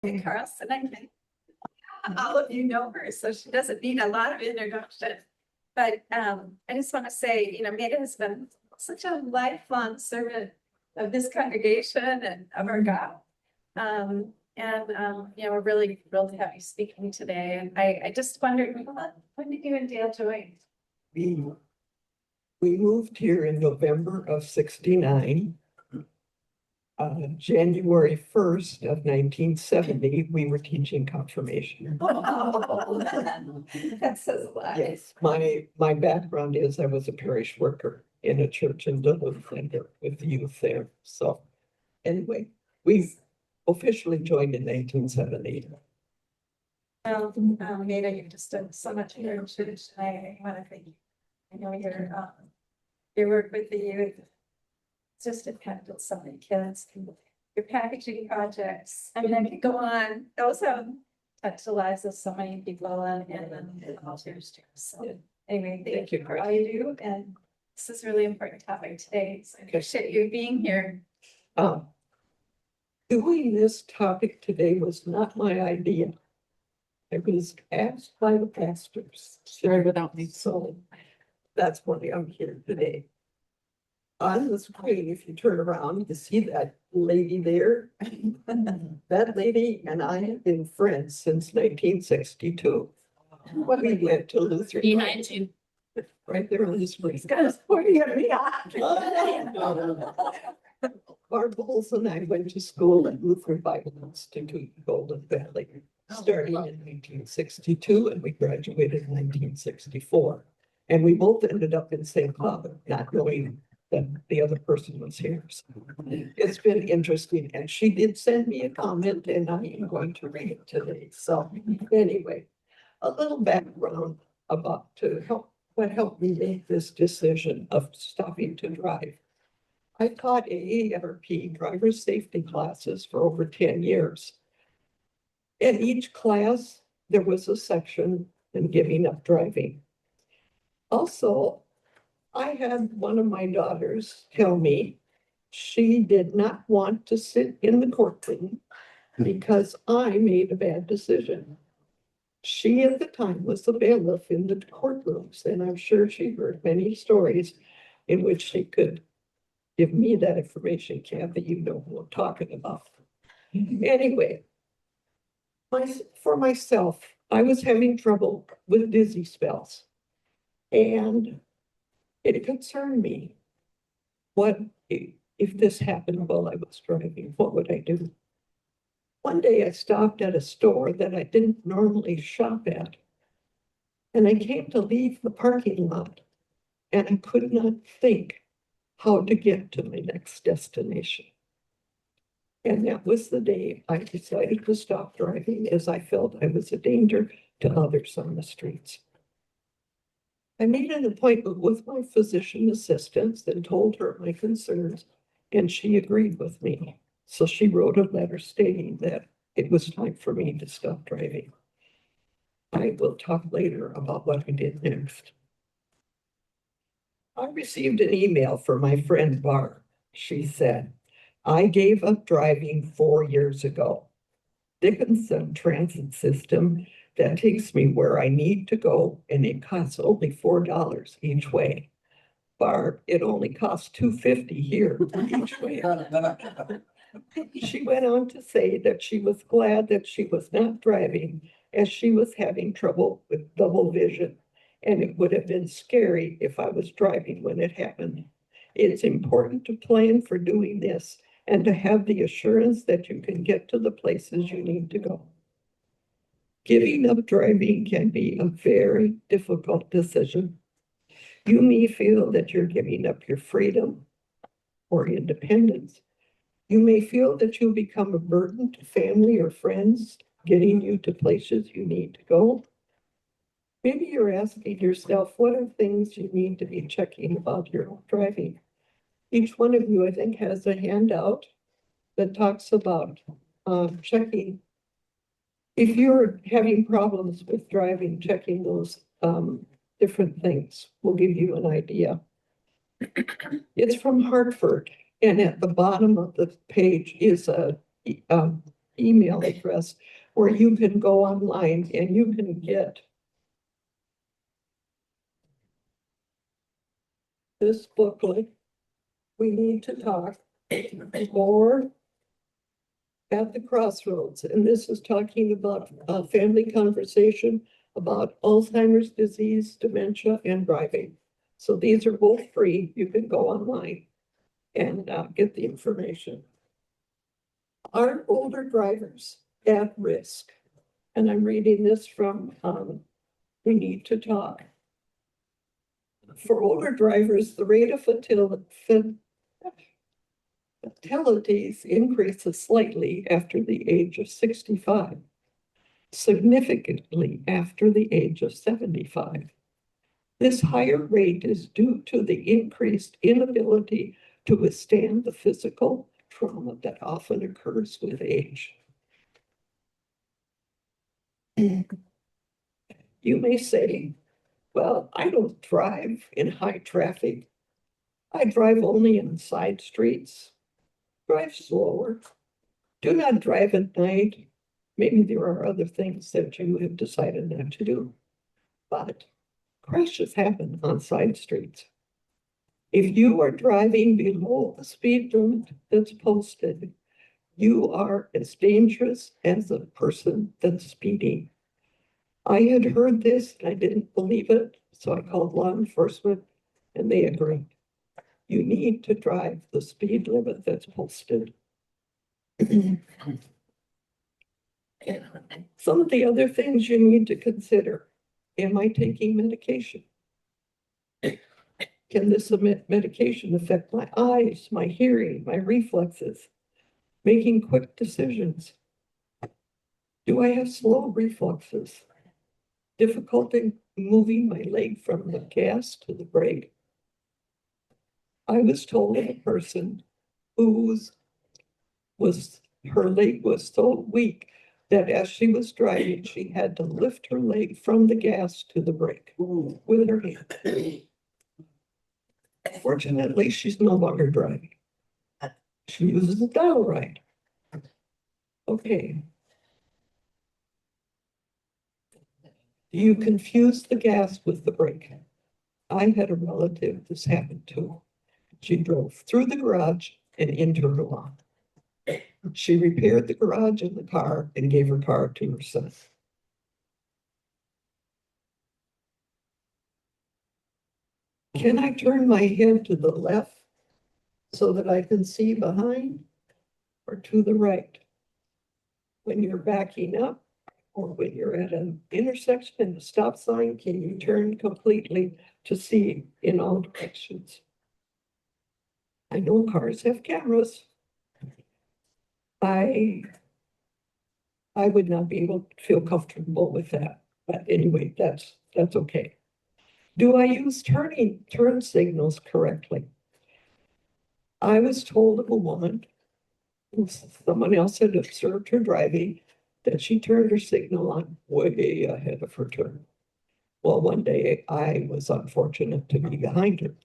Carlson, I think all of you know her, so she doesn't need a lot of introduction. But I just want to say, Meta has been such a lifelong servant of this congregation and of our God. We're really thrilled to have you speaking today. And I just wondered, when did you and Dale join? We moved here in November of '69. January 1st of 1970, we were teaching confirmation. Oh, that says a lot. Yes, my background is I was a parish worker in a church in Duluth and with the youth there. So anyway, we officially joined in 1970. Nita, you've just done so much here in church. I want to thank you. I know your work with the youth. It's just impacted so many kids. Your packaging projects. I mean, I could go on. Those have touched the lives of so many people and volunteers too. So anyway, thank you for all you do. And this is a really important topic today. So I appreciate you being here. Doing this topic today was not my idea. I was asked by the pastors. Sorry without me. So that's why I'm here today. On the screen, if you turn around, you see that lady there. That lady and I have been friends since 1962. When we went to Lutheran. Behind you. Right there on the screen. Barb Bowles and I went to school at Lutheran Bible Institute, Golden Valley, starting in 1962, and we graduated in 1964. And we both ended up in St. Cloud, not knowing that the other person was here. So it's been interesting. And she did send me a comment, and I am going to read it today. So anyway, a little background about what helped me make this decision of stopping to drive. I taught AARP driver's safety classes for over 10 years. In each class, there was a section in giving up driving. Also, I had one of my daughters tell me she did not want to sit in the courtroom because I made a bad decision. She at the time was the bailiff in the courtrooms, and I'm sure she heard many stories in which she could give me that information, Kathy. You know who I'm talking about. Anyway, for myself, I was having trouble with dizzy spells, and it concerned me. What if this happened while I was driving? What would I do? One day I stopped at a store that I didn't normally shop at, and I came to leave the parking lot, and I could not think how to get to my next destination. And that was the day I decided to stop driving, as I felt I was a danger to others on the streets. I made an appointment with my physician assistant and told her my concerns, and she agreed with me. So she wrote a letter stating that it was time for me to stop driving. I will talk later about what I did next. I received an email from my friend Barb. She said, I gave up driving 4 years ago. Dickinson transit system that takes me where I need to go, and it costs only $4 each way. Barb, it only costs $2.50 here each way. She went on to say that she was glad that she was not driving, as she was having trouble with double vision, and it would have been scary if I was driving when it happened. It's important to plan for doing this and to have the assurance that you can get to the places you need to go. Giving up driving can be a very difficult decision. You may feel that you're giving up your freedom or independence. You may feel that you'll become a burden to family or friends, getting you to places you need to go. Maybe you're asking yourself, what are things you need to be checking about your driving? Each one of you, I think, has a handout that talks about checking. If you're having problems with driving, checking those different things will give you an idea. It's from Hartford, and at the bottom of the page is a email address where you can go online and you can get this booklet, We Need to Talk, or At the Crossroads. And this is talking about a family conversation about Alzheimer's disease, dementia, and driving. So these are both free. You can go online and get the information. Are older drivers at risk? And I'm reading this from We Need to Talk. For older drivers, the rate of fatalities increases slightly after the age of 65, significantly after the age of 75. This higher rate is due to the increased inability to withstand the physical trauma that often occurs with age. You may say, well, I don't drive in high traffic. I drive only on side streets. Drive slower. Do not drive at night. Maybe there are other things that you have decided not to do. But crashes happen on side streets. If you are driving below the speed limit that's posted, you are as dangerous as the person that's speeding. I had heard this and I didn't believe it, so I called law enforcement and they agreed. You need to drive the speed limit that's posted. Some of the other things you need to consider. Am I taking medication? Can this medication affect my eyes, my hearing, my reflexes? Making quick decisions. Do I have slow reflexes? Difficulty moving my leg from the gas to the brake? I was told of a person whose her leg was so weak that as she was driving, she had to lift her leg from the gas to the brake with her hand. Fortunately, she's no longer driving. She uses a dial ride. Okay. Do you confuse the gas with the brake? I had a relative this happened to. She drove through the garage and into her lawn. She repaired the garage and the car and gave her car to her son. Can I turn my head to the left so that I can see behind, or to the right? When you're backing up or when you're at an intersection and a stop sign, can you turn completely to see in all directions? I know cars have cameras. I would not be able to feel comfortable with that. But anyway, that's okay. Do I use turn signals correctly? I was told of a woman, someone else had observed her driving, that she turned her signal on way ahead of her turn. Well, one day I was unfortunate to be behind her.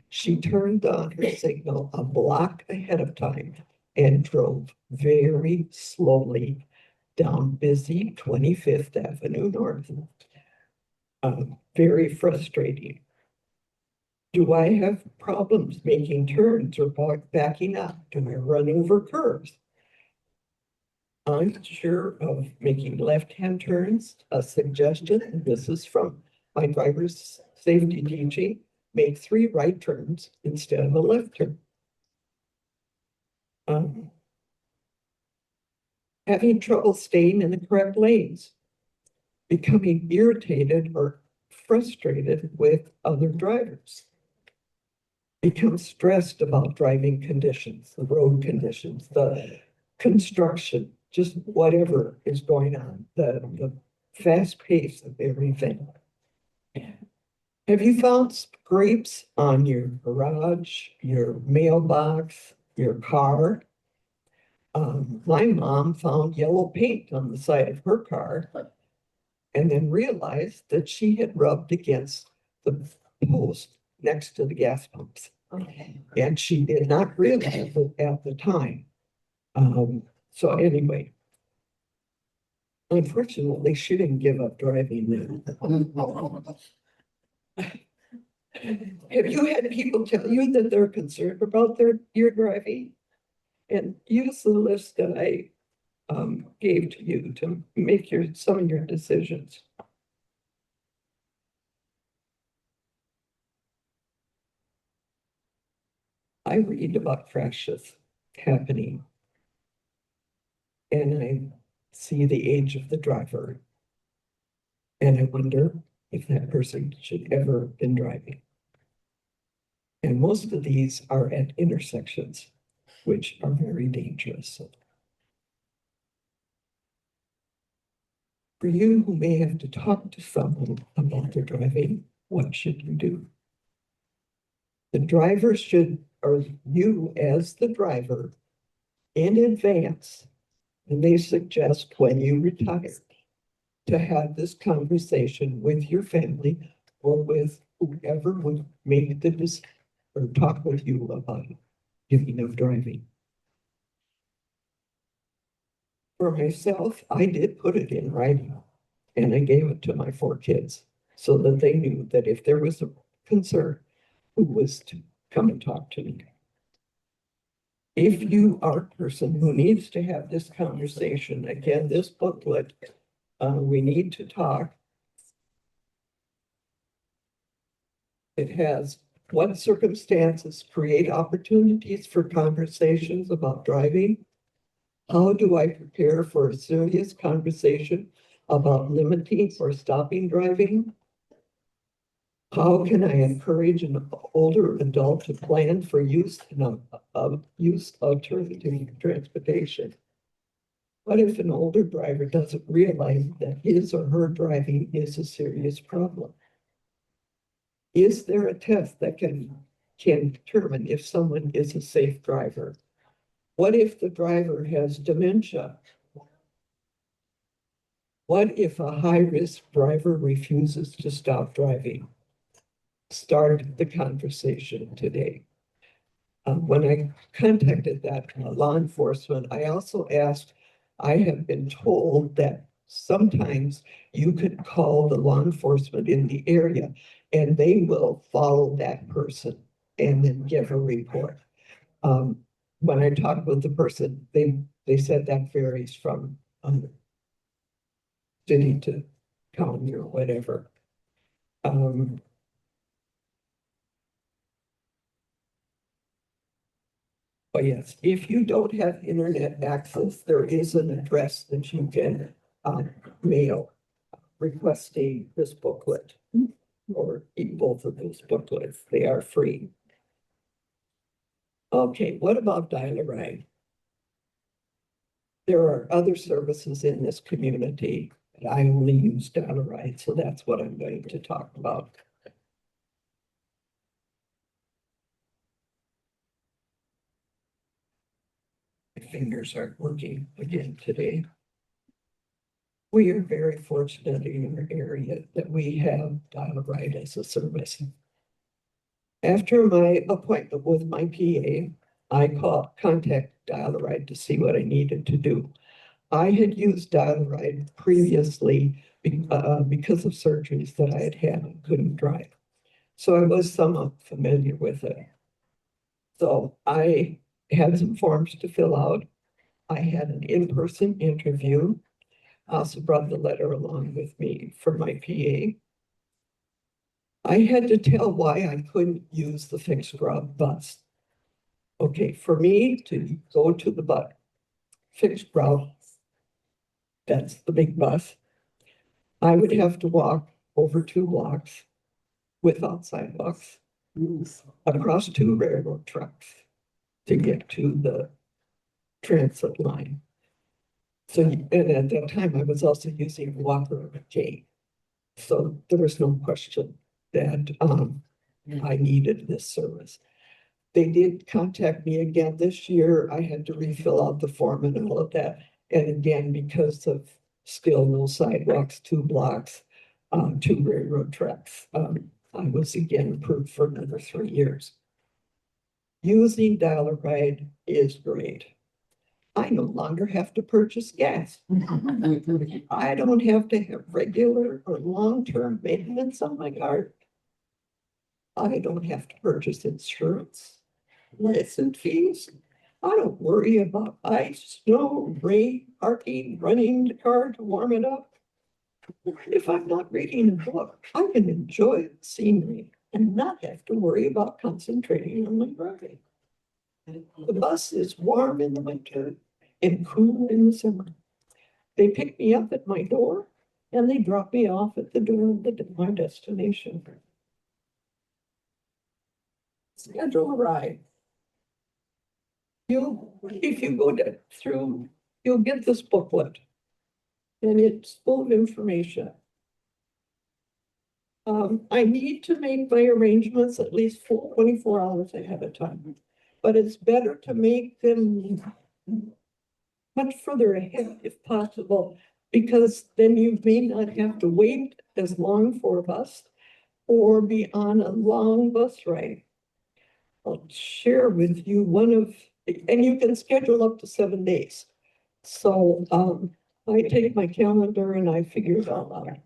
She turned on her signal a block ahead of time and drove very slowly down busy 25th Avenue North. Very frustrating. Do I have problems making turns or backing up? Do I run over curves? I'm sure of making left-hand turns. A suggestion, and this is from my driver's safety teaching, make 3 right turns instead of a left turn. Having trouble staying in the correct lanes, becoming irritated or frustrated with other drivers, become stressed about driving conditions, the road conditions, the construction, just whatever is going on, the fast pace of everything. Have you found scrapes on your garage, your mailbox, your car? My mom found yellow paint on the side of her car and then realized that she had rubbed against the post next to the gas pumps. And she did not realize it at the time. So anyway, Unfortunately, she didn't give up driving then. Have you had people tell you that they're concerned about your driving? And use the list that I gave to you to make some of your decisions. I read about crashes happening, and I see the age of the driver, and I wonder if that person should ever have been driving. And most of these are at intersections, which are very dangerous. For you who may have to talk to someone about their driving, what should you do? The driver should, or you as the driver, in advance, and they suggest when you retire, to have this conversation with your family or with whoever would make the decision or talk with you about giving up driving. For myself, I did put it in writing, and I gave it to my 4 kids so that they knew that if there was a concern, who was to come and talk to me. If you are a person who needs to have this conversation, again, this booklet, we need to talk. It has what circumstances create opportunities for conversations about driving. How do I prepare for a serious conversation about limiting or stopping driving? How can I encourage an older adult to plan for use alternative transportation? What if an older driver doesn't realize that his or her driving is a serious problem? Is there a test that can determine if someone is a safe driver? What if the driver has dementia? What if a high-risk driver refuses to stop driving? Start the conversation today. When I contacted that law enforcement, I also asked, I have been told that sometimes you could call the law enforcement in the area and they will follow that person and then give a report. When I talked with the person, they said that varies from city to county or whatever. But yes, if you don't have internet access, there is an address that you can mail requesting this booklet or both of those booklets. They are free. Okay, what about Dial-A-Ride? There are other services in this community, but I only use Dial-A-Ride, so that's what I'm going to talk about. My fingers aren't working again today. We are very fortunate in our area that we have Dial-A-Ride as a service. After my appointment with my PA, I contacted Dial-A-Ride to see what I needed to do. I had used Dial-A-Ride previously because of surgeries that I had had and couldn't drive. So I was somewhat familiar with it. So I had some forms to fill out. I had an in-person interview. I also brought the letter along with me for my PA. I had to tell why I couldn't use the fixed route bus. Okay, for me to go to the fixed route, that's the big bus, I would have to walk over 2 blocks without sidewalks, across 2 railroad tracks to get to the transit line. So, and at that time, I was also using walker and a cane. So there was no question that I needed this service. They did contact me again this year. I had to refill out the form and all of that. And again, because of still no sidewalks, 2 blocks, 2 railroad tracks, I was again approved for another 3 years. Using Dial-A-Ride is great. I no longer have to purchase gas. I don't have to have regular or long-term maintenance on my car. I don't have to purchase insurance, license fees. I don't worry about ice, snow, rain, parking, running the car to warm it up. If I'm not reading a book, I can enjoy the scenery and not have to worry about concentrating on my driving. The bus is warm in the winter and cool in the summer. They pick me up at my door and they drop me off at the door of my destination. Schedule a ride. If you go through, you'll get this booklet. And it's full of information. I need to make my arrangements at least 24 hours ahead of time. But it's better to make them much further ahead if possible, because then you may not have to wait as long for a bus or be on a long bus ride. I'll share with you and you can schedule up to 7 days. So I take my calendar and I figure it all out.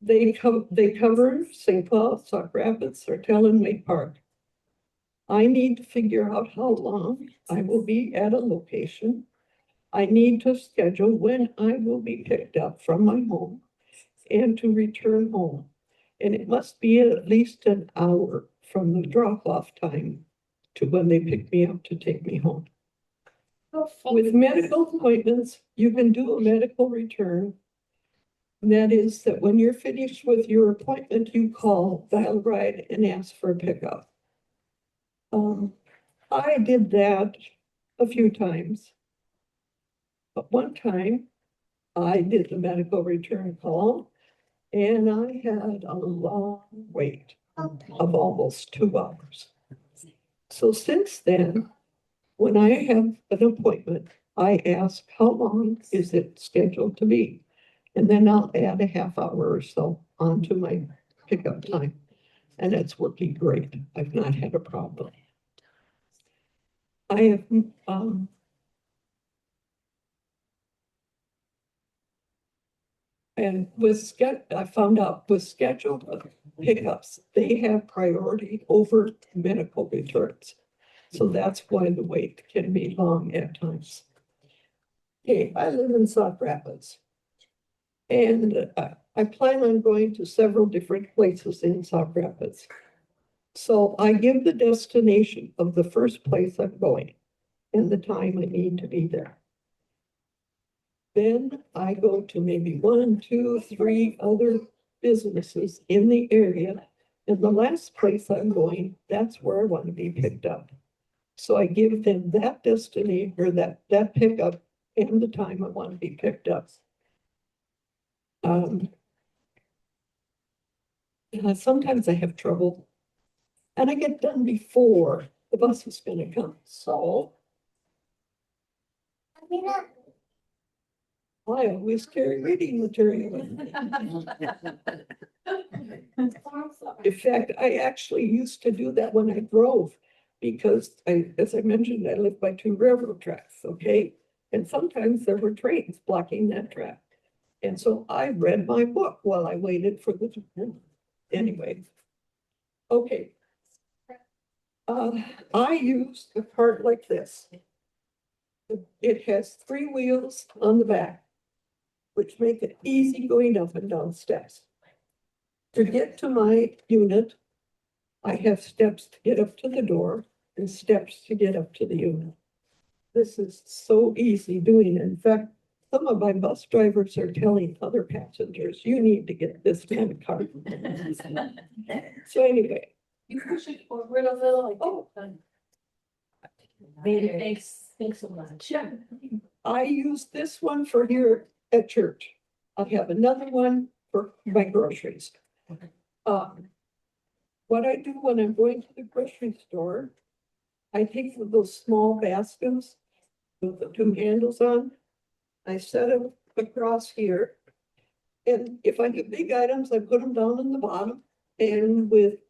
They cover St. Paul, Sauk Rapids, Sartell, and Lake Park. I need to figure out how long I will be at a location. I need to schedule when I will be picked up from my home and to return home. And it must be at least an hour from the drop-off time to when they pick me up to take me home. With medical appointments, you can do a medical return. And that is that when you're finished with your appointment, you call, dial ride, and ask for a pickup. I did that a few times. But one time, I did the medical return call, and I had a long wait of almost 2 hours. So since then, when I have an appointment, I ask how long is it scheduled to be? And then I'll add a half hour or so onto my pickup time. And it's working great. I've not had a problem. I have, and I found out with scheduled pickups, they have priority over medical returns. So that's why the wait can be long at times. Okay, I live in Sauk Rapids. And I plan on going to several different places in Sauk Rapids. So I give the destination of the first place I'm going and the time I need to be there. Then I go to maybe 1, 2, 3 other businesses in the area. And the last place I'm going, that's where I want to be picked up. So I give them that destination or that pickup and the time I want to be picked up. Sometimes I have trouble and I get done before the bus is going to come. So I always carry reading material with me. In fact, I actually used to do that when I drove because as I mentioned, I live by 2 railroad tracks, okay? And sometimes there were trains blocking that track. And so I read my book while I waited for the train. Anyway, okay. I use a cart like this. It has 3 wheels on the back, which make it easy going up and down steps. To get to my unit, I have steps to get up to the door and steps to get up to the unit. This is so easy doing it. In fact, some of my bus drivers are telling other passengers, you need to get this kind of cart. So anyway. You push it forward a little. Like, oh, thanks so much. Yeah. I use this one for here at church. I have another one for my groceries. What I do when I'm going to the grocery store, I take those small baskets with the 2 handles on. I set them across here. And if I get big items, I put them down in the bottom. And with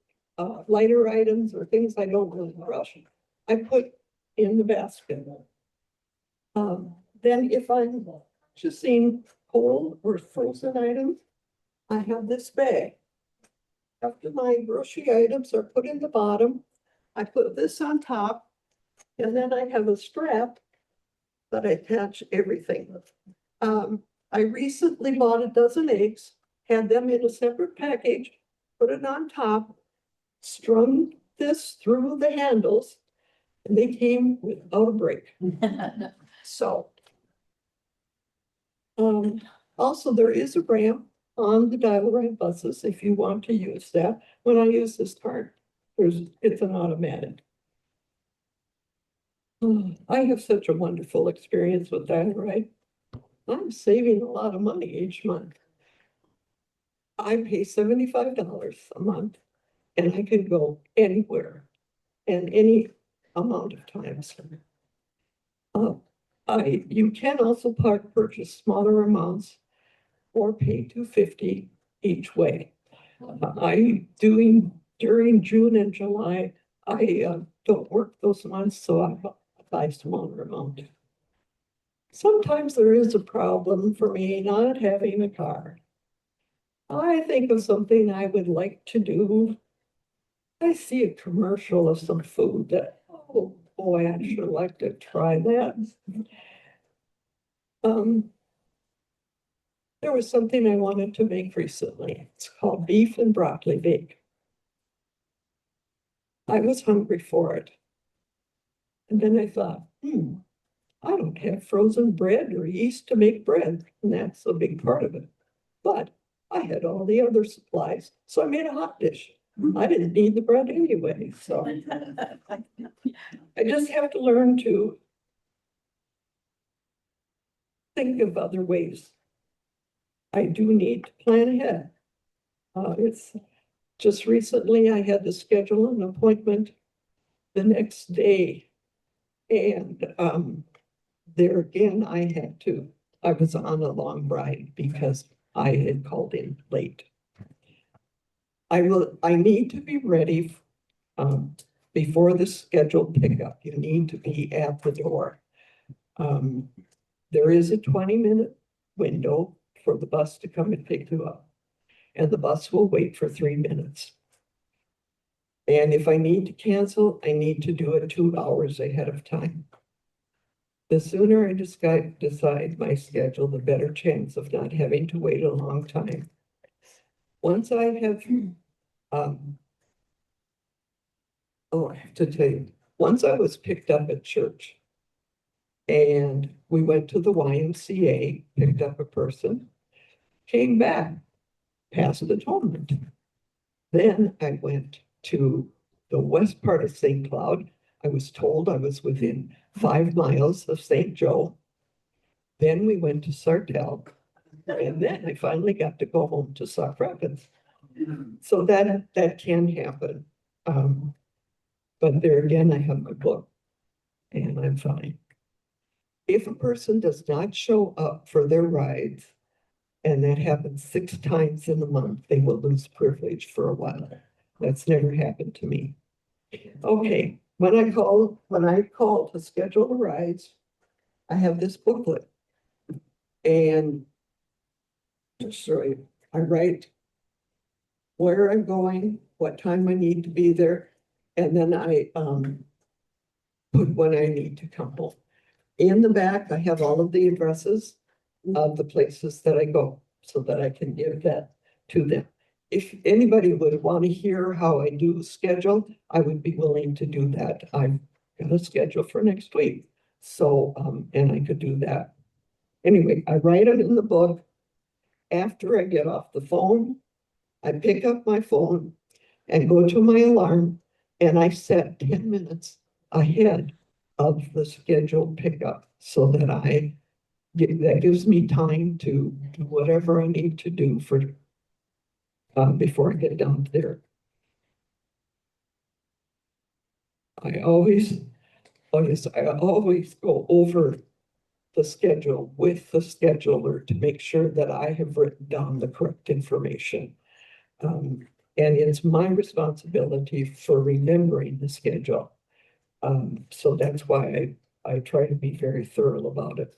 lighter items or things I don't really rush, I put in the basket. Then if I'm purchasing whole or frozen items, I have this bag. After my grocery items are put in the bottom, I put this on top, and then I have a strap that I attach everything. I recently bought a dozen eggs, had them in a separate package, put it on top, strung this through the handles, and they came without a break. So. Also, there is a ramp on the dial-a-ride buses if you want to use that. When I use this card, it's an automatic. I have such a wonderful experience with dial-a-ride. I'm saving a lot of money each month. I pay $75 a month, and I can go anywhere and any amount of times. You can also purchase smaller amounts or pay $2.50 each way. I'm doing during June and July. I don't work those months, so I buy smaller amount. Sometimes there is a problem for me not having a car. I think of something I would like to do. I see a commercial of some food that, oh boy, I'd sure like to try that. There was something I wanted to make recently. It's called beef and broccoli bake. I was hungry for it. And then I thought, I don't have frozen bread or yeast to make bread, and that's a big part of it. But I had all the other supplies, so I made a hot dish. I didn't need the bread anyway, so I just have to learn to think of other ways. I do need to plan ahead. It's just recently I had to schedule an appointment the next day. And there again, I was on a long ride because I had called in late. I need to be ready before the scheduled pickup. You need to be at the door. There is a 20-minute window for the bus to come and pick you up, and the bus will wait for 3 minutes. And if I need to cancel, I need to do it 2 hours ahead of time. The sooner I decide my schedule, the better chance of not having to wait a long time. Once I have, I have to tell you, once I was picked up at church, and we went to the YMCA, picked up a person, came back, passed Atonement. Then I went to the west part of St. Cloud. I was told I was within 5 miles of St. Joe. Then we went to Sardell, and then I finally got to go home to Sauk Rapids. So that can happen. But there again, I have my book, and I'm fine. If a person does not show up for their rides, and that happens 6 times in a month, they will lose privilege for a while. That's never happened to me. Okay, when I call to schedule the rides, I have this booklet. And sorry, I write where I'm going, what time I need to be there, and then I put when I need to come home. In the back, I have all of the addresses of the places that I go so that I can give that to them. If anybody would want to hear how I do schedule, I would be willing to do that. I've got a schedule for next week. So, and I could do that. Anyway, I write it in the book. After I get off the phone, I pick up my phone and go to my alarm, and I set 10 minutes ahead of the scheduled pickup so that that gives me time to do whatever I need to do for before I get down there. I always go over the schedule with the scheduler to make sure that I have written down the correct information. And it's my responsibility for remembering the schedule. So that's why I try to be very thorough about it.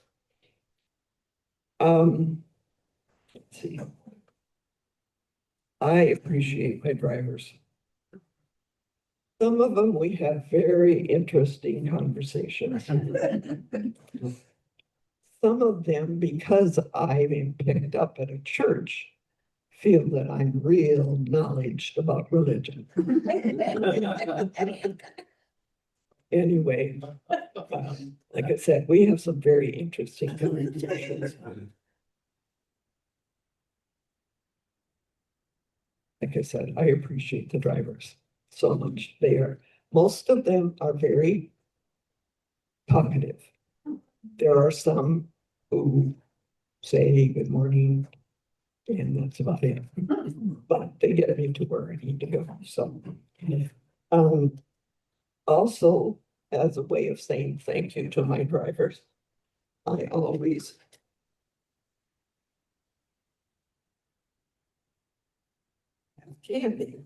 Let's see. I appreciate my drivers. Some of them, we have very interesting conversations. Some of them, because I've been picked up at a church, feel that I'm real knowledgeable about religion. Anyway, like I said, we have some very interesting conversations. Like I said, I appreciate the drivers so much. Most of them are very talkative. There are some who say good morning, and that's about it. But they get me to where I need to go. So, also, as a way of saying thank you to my drivers, I always have candy.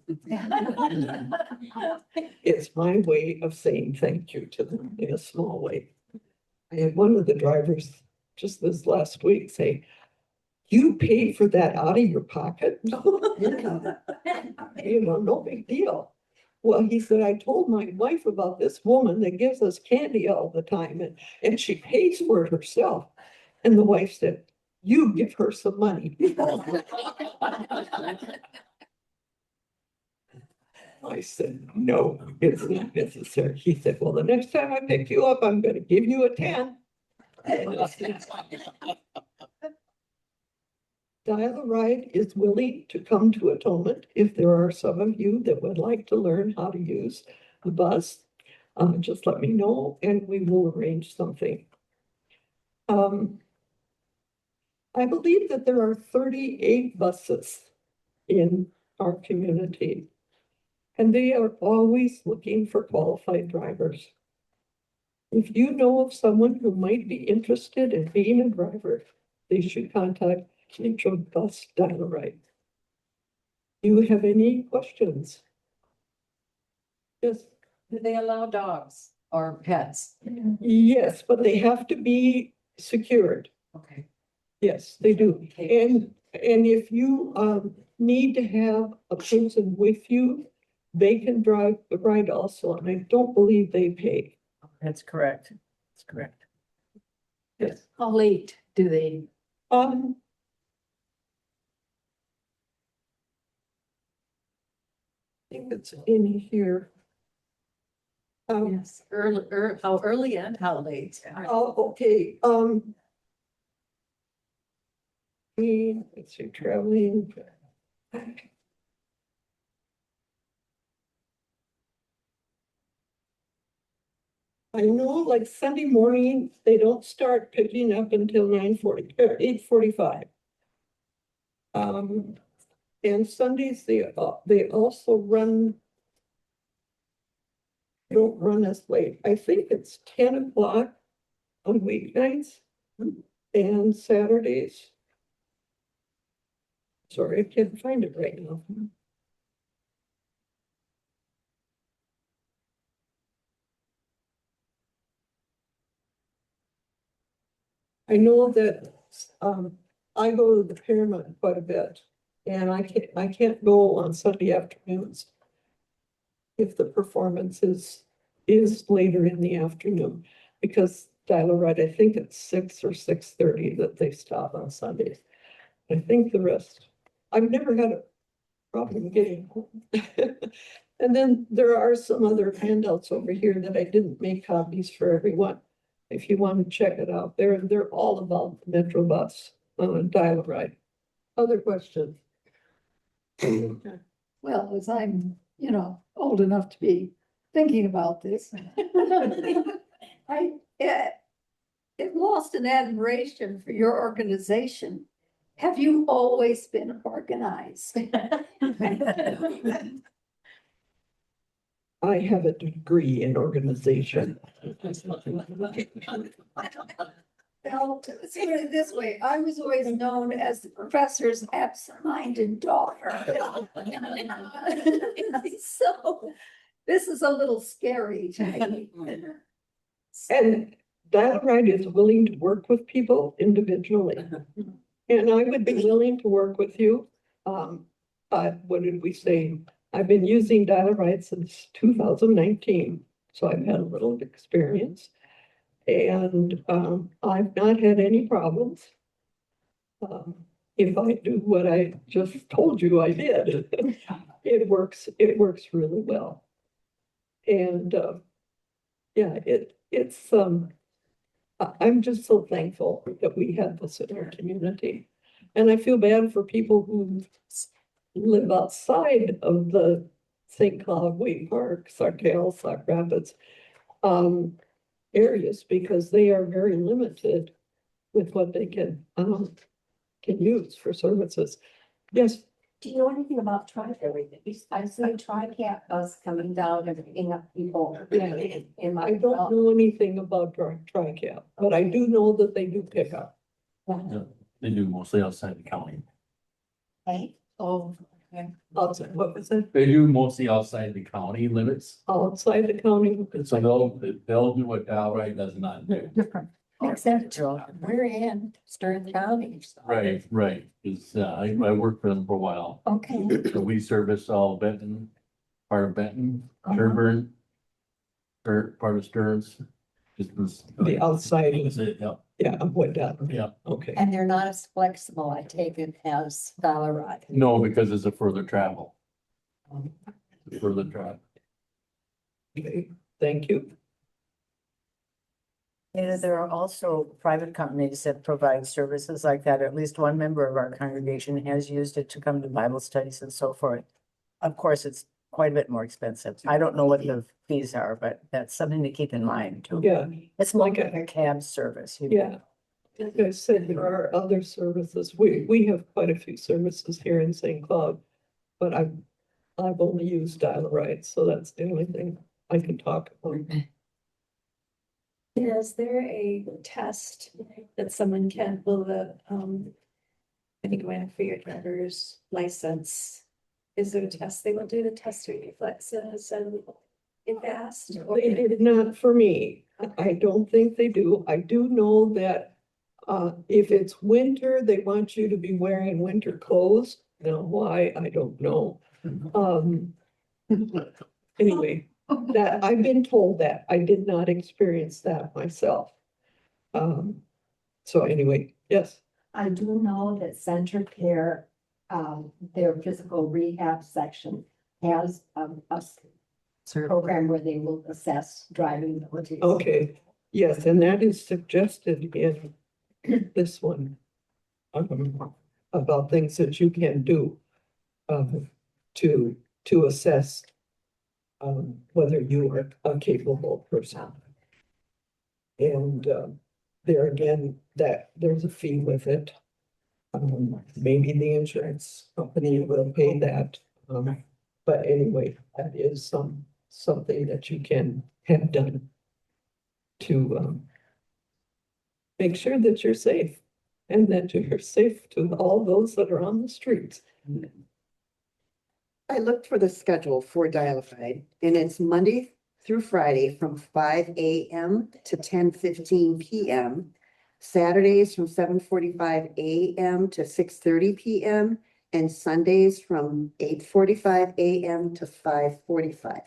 It's my way of saying thank you to them in a small way. I had one of the drivers just this last week say, "You paid for that out of your pocket?" You know, no big deal. Well, he said, "I told my wife about this woman that gives us candy all the time, and she pays for it herself." And the wife said, "You give her some money." I said, "No, it's not necessary." He said, "Well, the next time I pick you up, I'm gonna give you a 10. Dial-A-Ride is willing to come to Atonement if there are some of you that would like to learn how to use the bus. Just let me know and we will arrange something. I believe that there are 38 buses in our community, and they are always looking for qualified drivers. If you know of someone who might be interested in being a driver, they should contact Intro Bus Dial-A-Ride. Do you have any questions? Yes. Do they allow dogs or pets? Yes, but they have to be secured. Okay. Yes, they do. And if you need to have a person with you, they can drive the ride also, and I don't believe they pay. That's correct. That's correct. Yes. How late do they? I think it's in here. Yes, how early and how late? Oh, okay, let's see, traveling. I know, like Sunday morning, they don't start picking up until 9:40, 8:45. And Sundays, they also don't run as late. I think it's 10 o'clock on weeknights and Saturdays. Sorry, I can't find it right now. I know that I go to the Paramount quite a bit, and I can't go on Sunday afternoons if the performance is later in the afternoon, because Dial-A-Ride, I think it's 6 or 6:30 that they stop on Sundays. I think the rest, I've never had a problem getting home. And then there are some other handouts over here that I didn't make copies for everyone. If you want to check it out, they're all about the Metro bus on Dial-A-Ride. Other questions? Well, as I'm, old enough to be thinking about this. I it lost an admiration for your organization. Have you always been organized? I have a degree in organization. Well, to put it this way, I was always known as the professor's absent-minded daughter. So This is a little scary to me. And that right is willing to work with people individually. And I would be willing to work with you. What did we say? I've been using Dial-A-Ride since 2019, so I've had a little experience. And I've not had any problems. If I do what I just told you I did, it works really well. And yeah, I'm just so thankful that we have this in our community. And I feel bad for people who live outside of the St. Cloud, Wayne Park, Sarkale, Sauk Rapids areas, because they are very limited with what they can use for services. Yes, Do you know anything about everything? I see TRICAT bus coming down and picking up people in my. I don't know anything about TRICAP, but I do know that they do pick up. Yeah, they do mostly outside the county. Hey, Oh, okay. Outside, what was it? They do mostly outside the county limits. Outside the county. So they'll do what Dial-A-Ride does not do. Different. except we're in Stern County. so- Right, because I worked for them for a while. Okay, So we service all Benton, part of Benton, Uh-huh. Sherburne, or part of Stearns. Just this. The outside, That's it, yeah, yeah, of what, yeah. okay. and they're not as flexible, I take it, as Colorado. No, because it's a further travel. Further travel. Okay, thank you. And there are also private companies that provide services like that. At least one member of our congregation has used it to come to Bible studies and so forth. Of course, it's quite a bit more expensive. I don't know what the fees are, but that's something to keep in mind too. Yeah, It's more like a cab service. yeah. Like I said, there are other services. We have quite a few services here in St. Cloud. But I've only used Dial-A-Ride, so that's the only thing I can talk about. Is there a test that someone can, will the, when you go in for your driver's license? Is there a test they will do to test your reflexes and fast? They did not for me. I don't think they do. I do know that if it's winter, they want you to be wearing winter clothes. Now, why, I don't know. Anyway, that, I've been told that. I did not experience that myself. So anyway, yes, I do know that Center Care, their physical rehab section has a program where they will assess driving abilities. okay, yes, and that is suggested in this one. About things that you can do to assess whether you are a capable person. And there again, that there's a fee with it. Maybe the insurance company will pay that. But anyway, that is something that you can have done to make sure that you're safe and that you're safe to all those that are on the streets. I looked for the schedule for Dial-A-Ride, and it's Monday through Friday from 5 a.m. to 10:15 p.m. Saturdays from 7:45 a.m. to 6:30 p.m. and Sundays from 8:45 a.m. to 5:45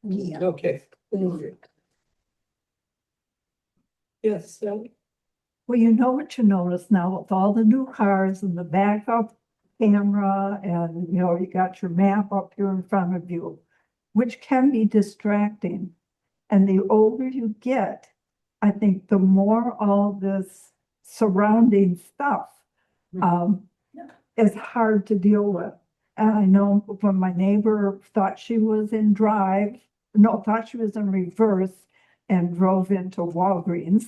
p.m. Okay. Yes, Sally? Well, you know what you notice now with all the new cars and the backup camera and, you know, you got your map up here in front of you, which can be distracting. And the older you get, I think the more all this surrounding stuff is hard to deal with. And I know when my neighbor thought she was in thought she was in reverse and drove into Walgreens.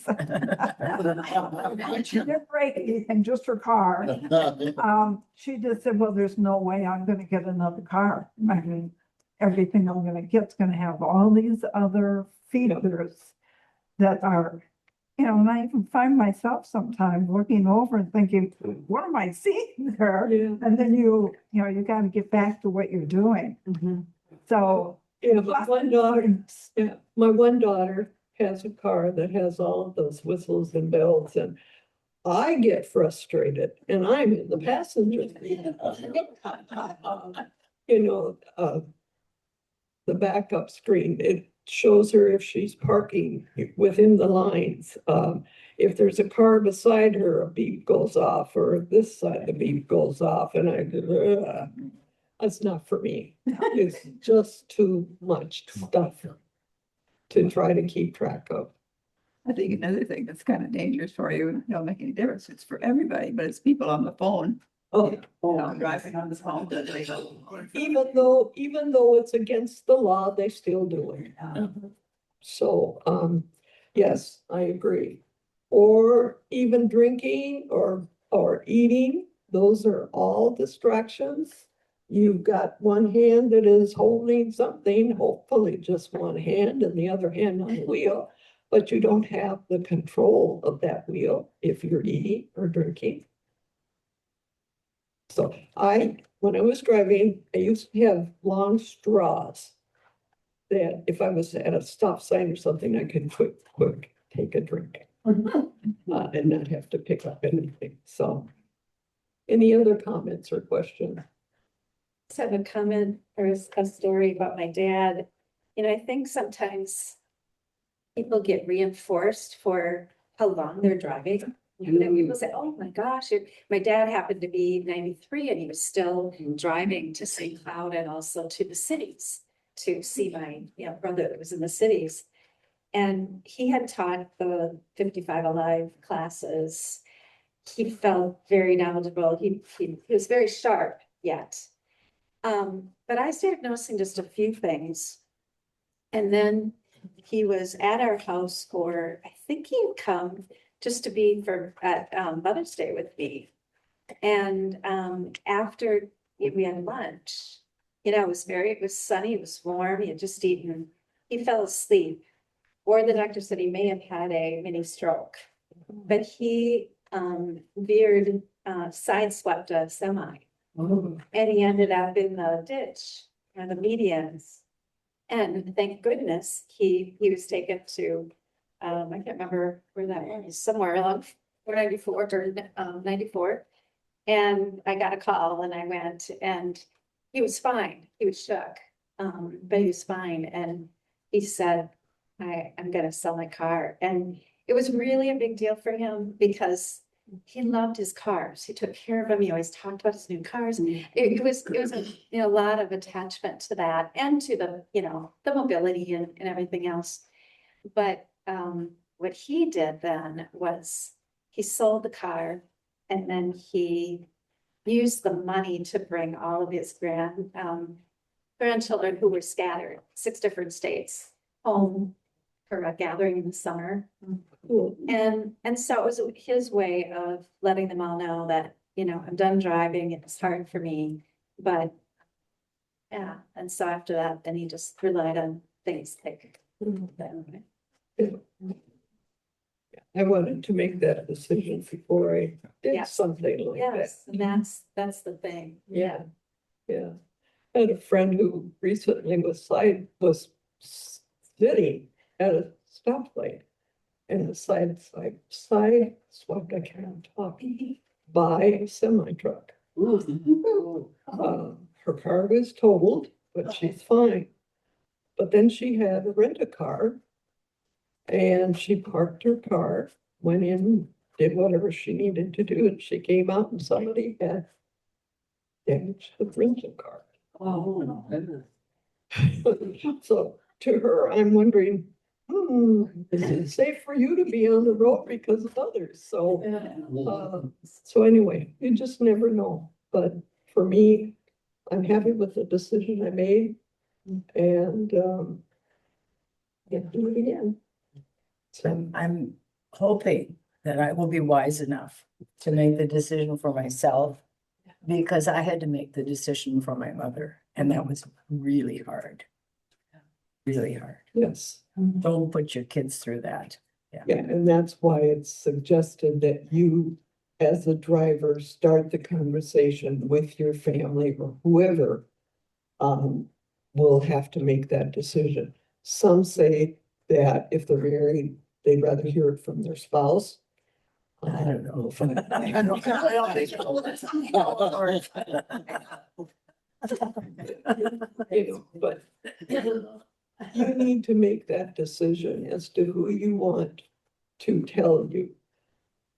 She didn't break anything, just her car. She just said, well, there's no way I'm gonna get another car. I mean, everything I'm gonna get's gonna have all these other features that are, you know, and I even find myself sometimes looking over and thinking, what am I seeing there? Yeah. And then you know, you gotta get back to what you're doing. So Yeah, my one daughter has a car that has all of those whistles and bells, and I get frustrated and I'm in the passenger seat. You know, the backup screen, it shows her if she's parking within the lines. If there's a car beside her, a beep goes off, or this side, the beep goes off, and that's not for me. It's just too much stuff to try to keep track of. I think another thing that's kind of dangerous for you, and don't make any difference, it's for everybody, but it's people on the phone, Oh, you know, driving on the phone. That they go, even though it's against the law, they still do it. So, yes, I agree. Or even drinking or eating, those are all distractions. You've got one hand that is holding something, hopefully just one hand, and the other hand on the wheel. But you don't have the control of that wheel if you're eating or drinking. So when I was driving, I used to have long straws that if I was at a stop sign or something, I could quick take a drink. And not have to pick up anything. So any other comments or questions? Just have a comment or a story about my dad. You know, I think sometimes people get reinforced for how long they're driving. And then people say, oh my gosh, my dad happened to be 93 and he was still driving to St. Cloud and also to the cities to see my brother that was in the cities. And he had taught the 55 Alive classes. He felt very knowledgeable. He was very sharp yet. But I started noticing just a few things. And then he was at our house for, I think he'd come just to be at Mother's Day with me. And after we had lunch, it was sunny, it was warm, he had just eaten, he fell asleep. Or the doctor said he may have had a mini stroke, but he sideswept a semi. And he ended up in the ditch or the medians. And thank goodness he was taken to, I can't remember where that was, somewhere along 494 or 94. And I got a call and I went and he was fine. He was shook, but he was fine. And he said, I'm going to sell my car. And it was really a big deal for him because he loved his cars. He took care of them. He always talked about his new cars. And it was a lot of attachment to that and to the mobility and everything else. But what he did then was he sold the car and then he used the money to bring all of his grandchildren who were scattered 6 different states home for a gathering in the summer. And so it was his way of letting them all know that, I'm done driving. It's hard for me, but yeah. And so after that, then he just relied on things like I wanted to make that decision before I did something like that. yes, and that's the thing. Yeah. I had a friend who recently was sitting at a stoplight and the side swept, I can't talk, by a semi truck. Her car was totaled, but she's fine. But then she had to rent a car and she parked her car, went in, did whatever she needed to do, and she came out and somebody had damaged the rental car. Oh. So to her, I'm wondering, is it safe for you to be on the road because of others? So, so anyway, you just never know. But for me, I'm happy with the decision I made and do it again. So I'm hoping that I will be wise enough to make the decision for myself because I had to make the decision for my mother and that was really hard. Really hard. yes. Don't put your kids through that. Yeah, and that's why it's suggested that you, as a driver, start the conversation with your family or whoever. will have to make that decision. Some say that if they're married, they'd rather hear it from their spouse. I don't know. if But you need to make that decision as to who you want to tell you,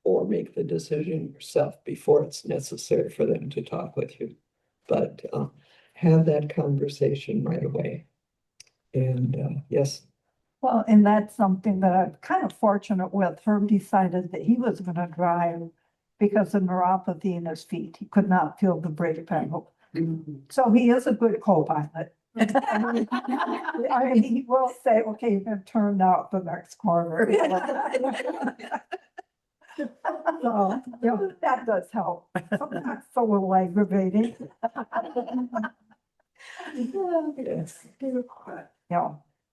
or make the decision yourself before it's necessary for them to talk with you. But have that conversation right away. And yes, Well, and that's something that I'm kind of fortunate with. Herb decided that he was gonna drive because of neuropathy in his feet. He could not feel the brake pedal. So he is a good co-pilot. I mean, he will say, okay, you're gonna turn out the next corner. So, that does help. Sometimes it's a little aggravating. yes,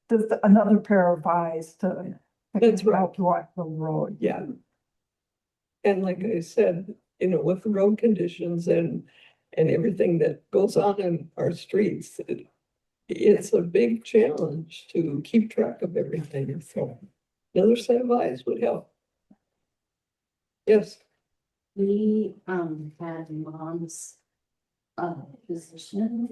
There's another pair of eyes to That's right. help you walk the road. yeah. And like I said, with the road conditions and everything that goes on in our streets, it's a big challenge to keep track of everything. So another set of eyes would help. Yes, We had mom's position.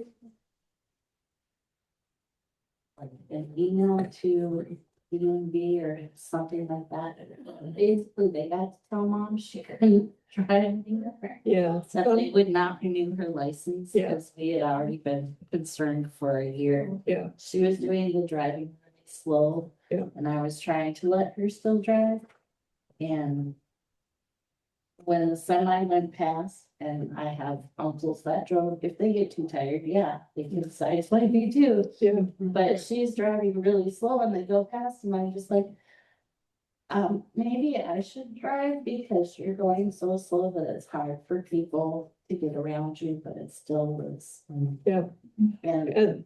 Like an email to UNB or something like that. Basically, they got to tell mom she couldn't drive anymore. yeah. So they would not renew her license Yeah. because we had already been concerned for a year. Yeah. She was doing the driving really slow. Yeah. And I was trying to let her still drive. And when the semi went past, and I have uncles that drove, if they get too tired, yeah, they can sideswipe me too. Yeah. But she's driving really slow and they go past and I'm just like, maybe I should drive because you're going so slow that it's hard for people to get around you, but it still is. Yeah. And And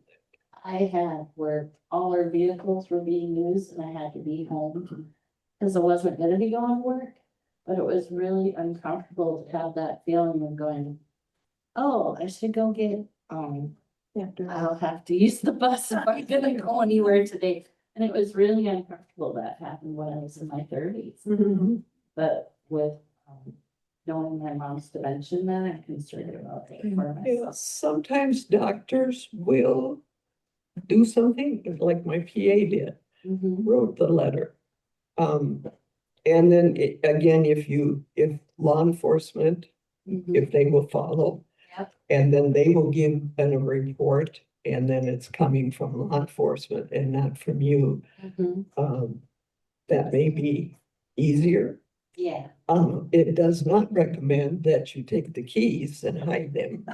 I had where all our vehicles were being used and I had to be home because I wasn't gonna be going to work. But it was really uncomfortable to have that feeling of going, oh, I should go get, I'll have to use the bus if I'm gonna go anywhere today. And it was really uncomfortable. That happened when I was in my 30s. But with knowing my mom's dementia, then I'm concerned about it for myself. sometimes doctors will do something like my PA did, wrote the letter. And then again, if law enforcement, if they will follow. Yep. And then they will give a report, and then it's coming from law enforcement and not from you. That may be easier. Yeah. It does not recommend that you take the keys and hide them.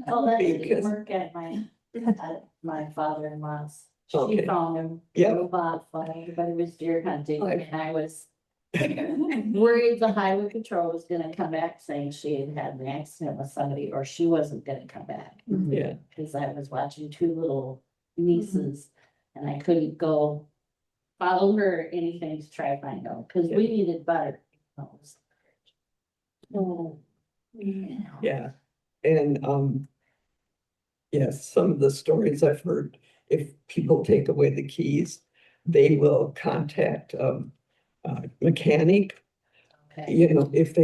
Well, that didn't Because- work at my father-in-law's. She Okay. found him. Yeah. Robot while everybody was deer hunting I- and I was worried the highway patrol was gonna come back saying she had had an accident with somebody or she wasn't gonna come back. Yeah. Cause I was watching two little nieces and I couldn't go follow her or anything to try to find out, cause we needed butter. Oh. Yeah, and yes, some of the stories I've heard, if people take away the keys, they will contact mechanic. Okay. If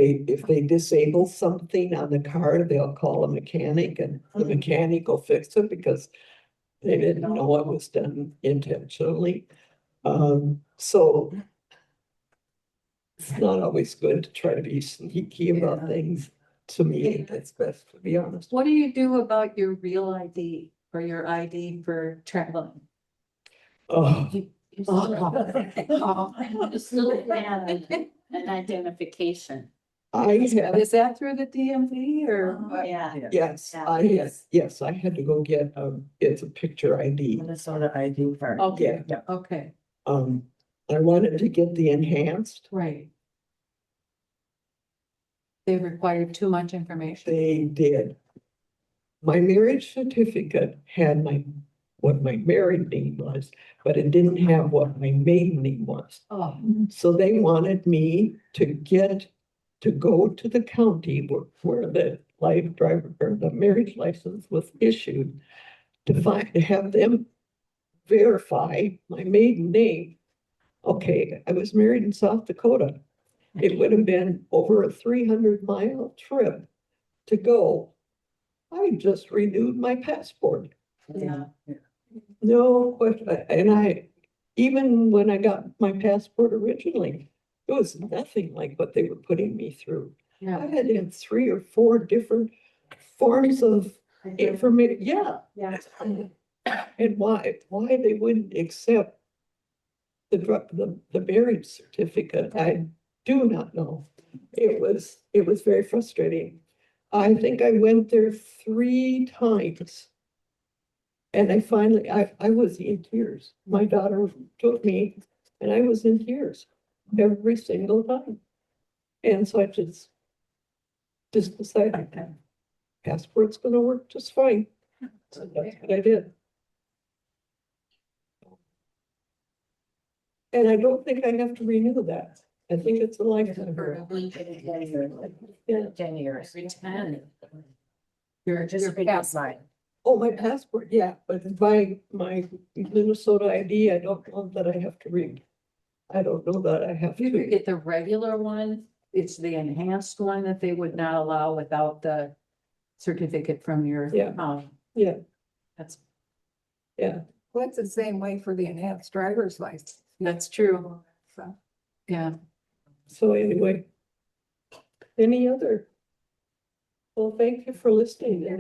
they disable something on the car, they'll call a mechanic and the mechanic will fix it because they didn't know it was done intentionally. So it's not always good to try to be sneaky about things. To me, it's best to be honest. What do you do about your real ID or your ID for traveling? Oh, You still have an identification. I have, Is that through the DMV or? what? Yeah. yes, I had to go get, it's a picture ID. Minnesota ID card. Okay, Yeah. okay, I wanted to get the enhanced. right. They required too much information. They did. My marriage certificate had what my married name was, but it didn't have what my maiden name was. Oh, So they wanted me to go to the county where the life driver or the marriage license was issued to have them verify my maiden name. Okay, I was married in South Dakota. It would have been over a 300-mile trip to go. I just renewed my passport. Yeah. No question. And even when I got my passport originally, it was nothing like what they were putting me through. I had in 3 or 4 different forms of information. Yeah. Yeah. And why they wouldn't accept the marriage certificate, I do not know. It was very frustrating. I think I went there 3 times. And I was in tears. My daughter took me and I was in tears every single time. And so I just decided that passport's gonna work just fine. So that's what I did. And I don't think I have to renew that. I think it's a lifetime. Yeah. 10 years. Every 10. You're just past mine. Oh, my passport, yeah, but my Minnesota ID, I don't know that I have to read. I don't know that I have You could to. get the regular one. It's the enhanced one that they would not allow without the certificate from your. Yeah. Yeah, That's, yeah. Well, it's the same way for the enhanced driver's license. that's true. So. Yeah. So anyway. Any other? Well, thank you for listening. Yeah.